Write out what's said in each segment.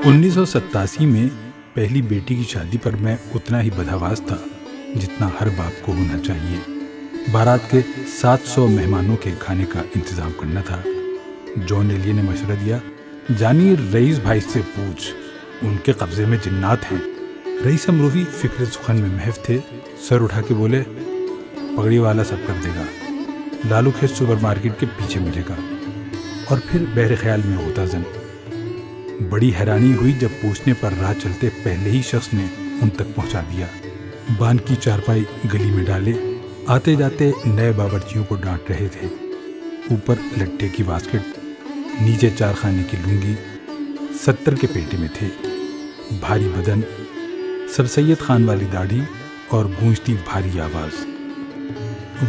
1987 میں پہلی بیٹی کی شادی پر میں اتنا ہی بدحواس تھا جتنا ہر باپ کو ہونا چاہیے۔ بارات کے 700 مہمانوں کے کھانے کا انتظام کرنا تھا۔ جون ایلیے نے مشورہ دیا، جانی رئیس بھائی سے پوچھ، ان کے قبضے میں جنات ہیں۔ رئیس امروی فکر سخن میں محو تھے، سر اٹھا کے بولے، پگڑی والا سب کر دے گا، لالو کھیت سپر مارکیٹ کے پیچھے ملے گا۔ اور پھر بہر خیال میں ہوتا زن۔ بڑی حیرانی ہوئی جب پوچھنے پر راہ چلتے پہلے ہی شخص نے ان تک پہنچا دیا۔ بان کی چارپائی گلی میں ڈالے، آتے جاتے نئے باورچیوں کو ڈانٹ رہے تھے۔ اوپر لٹے کی باسکٹ، نیچے 4 خانے کی لنگی، 70 کے پیٹے میں تھے۔ بھاری بدن، سر سید خان والی داڑھی اور گونجتی بھاری آواز۔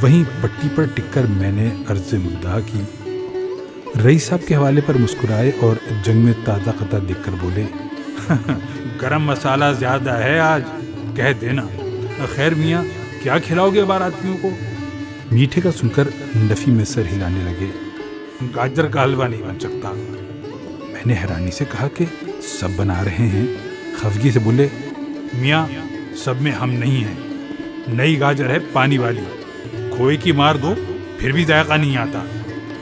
وہیں پٹی پر ٹک کر میں نے عرض مدعا کی۔ رئیس صاحب کے حوالے پر مسکرائے اور جنگ میں تازہ قطع دیکھ کر بولے، گرم مسالہ زیادہ ہے آج، کہہ دینا۔ خیر میاں، کیا کھلاؤ گے باراتیوں کو؟ میٹھے کا سن کر نفی میں سر ہلانے لگے۔ گاجر کا حلوہ نہیں بن سکتا۔ میں نے حیرانی سے کہا کہ سب بنا رہے ہیں۔ خفگی سے بولے، میاں سب میں ہم نہیں ہیں، نئی گاجر ہے پانی والی، کھوئے کی مار دو پھر بھی ذائقہ نہیں آتا۔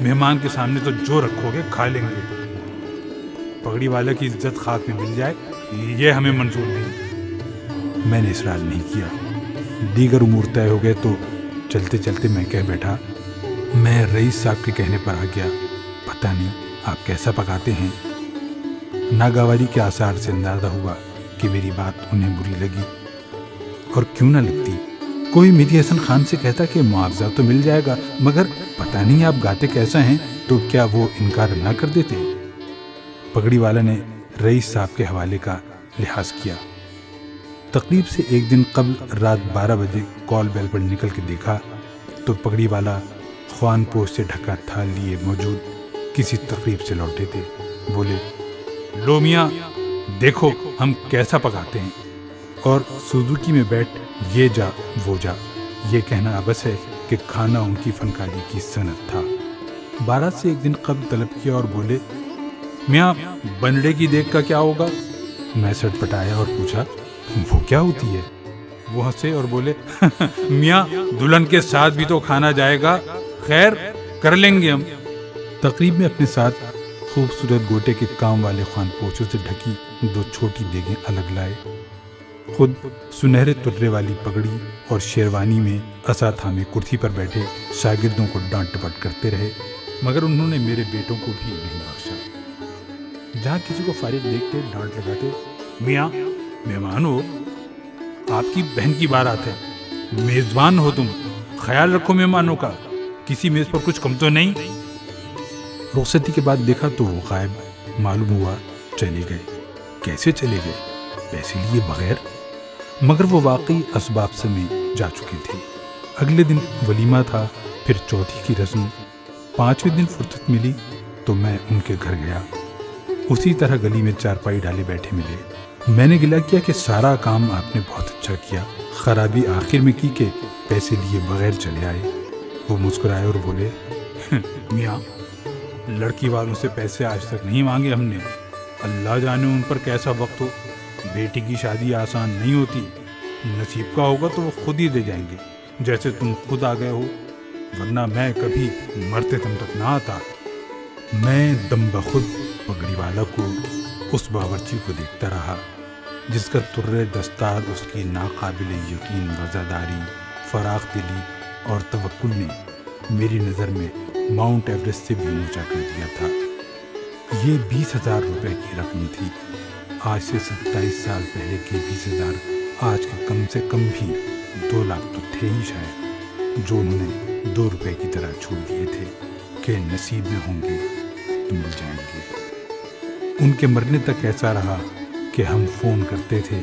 مہمان کے سامنے تو جو رکھو گے کھا لیں گے۔ پگڑی والے کی عزت خاک میں مل جائے یہ ہمیں منظور نہیں۔ میں نے اصرار نہیں کیا۔ دیگر امور طے ہو گئے تو چلتے چلتے میں کہہ بیٹھا، میں رئیس صاحب کے کہنے پر آ گیا، پتہ نہیں آپ کیسا پکاتے ہیں۔ ناگواری کے آثار سے اندازہ ہوا کہ میری بات انہیں بری لگی، اور کیوں نہ لگتی، کوئی میری حسن خان سے کہتا کہ معاوضہ تو مل جائے گا، مگر پتہ نہیں آپ گاتے کیسا ہیں، تو کیا وہ انکار نہ کر دیتے؟ پگڑی والا نے رئیس صاحب کے حوالے کا لحاظ کیا۔ تقریب سے ایک دن قبل رات 12 بجے کال بیل پر نکل کے دیکھا تو پگڑی والا خوان پوش سے ڈھکا تھال لیے موجود کسی تقریب سے لوٹے تھے۔ بولے، لو میاں دیکھو ہم کیسا پکاتے ہیں۔ اور سوزوکی میں بیٹھ یہ جا وہ جا، یہ کہنا ابس ہے کہ کھانا ان کی فنکاری کی صنعت تھا۔ بارات سے ایک دن قبل طلب کیا اور بولے، میاں بنڑے کی دیگ کا کیا ہوگا؟ میں سٹ پٹایا اور پوچھا، وہ کیا ہوتی ہے؟ وہ ہنسے اور بولے، میاں دلہن کے ساتھ بھی تو کھانا جائے گا، خیر کر لیں گے ہم۔ تقریب میں اپنے ساتھ خوبصورت گوٹے کے کام والے خوان پوچھوں سے ڈھکی 2 چھوٹی دیگیں الگ لائے۔ خود سنہرے ترے والی پگڑی اور شیروانی میں عصا تھامے کرسی پر بیٹھے شاگردوں کو ڈانٹ ٹپٹ کرتے رہے، مگر انہوں نے میرے بیٹوں کو بھی نہیں بخشا۔ جہاں کسی کو فارغ دیکھتے ڈانٹ لگاتے، میاں مہمان ہو، آپ کی بہن کی بارات ہے، میزبان ہو تم، خیال رکھو مہمانوں کا، کسی میز پر کچھ کم تو نہیں۔ رخصتی کے بعد دیکھا تو وہ غائب، معلوم ہوا چلے گئے۔ کیسے چلے گئے؟ پیسے لیے بغیر؟ مگر وہ واقعی اسباب سمیت جا چکے تھے۔ اگلے دن ولیمہ تھا، پھر چوتھی کی رسم۔ 5ویں دن فرصت ملی تو میں ان کے گھر گیا۔ اسی طرح گلی میں چارپائی ڈالے بیٹھے ملے۔ میں نے گلہ کیا کہ سارا کام آپ نے بہت اچھا کیا، خرابی آخر میں کی کہ پیسے لیے بغیر چلے آئے۔ وہ مسکرائے اور بولے، میاں لڑکی والوں سے پیسے آج تک نہیں مانگے ہم نے، اللہ جانے ان پر کیسا وقت ہو۔ بیٹی کی شادی آسان نہیں ہوتی، نصیب کا ہوگا تو وہ خود ہی دے جائیں گے، جیسے تم خود آ گئے ہو، ورنہ میں کبھی مرتے دم تک نہ آتا۔ میں دم بخود پگڑی والا کو، اس باورچی کو دیکھتا رہا جس کا ترے دستار اس کی ناقابل یقین وزاداری، فراخ دلی اور توکل نے میری نظر میں ماؤنٹ ایوریسٹ سے بھی اونچا کر دیا تھا۔ یہ 20,000 روپے کی رقم تھی۔ آج سے 27 سال پہلے کے 20,000 آج کے کم سے کم بھی 2 لاکھ تو تھے ہی شاید، جو انہوں نے 2 روپے کی طرح چھوڑ دیے تھے کہ نصیب میں ہوں گے تو مل جائیں گے۔ ان کے مرنے تک ایسا رہا کہ ہم فون کرتے تھے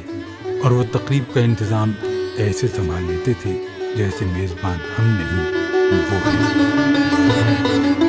اور وہ تقریب کا انتظام ایسے سنبھال لیتے تھے جیسے میزبان ہم نہیں وہ ہیں۔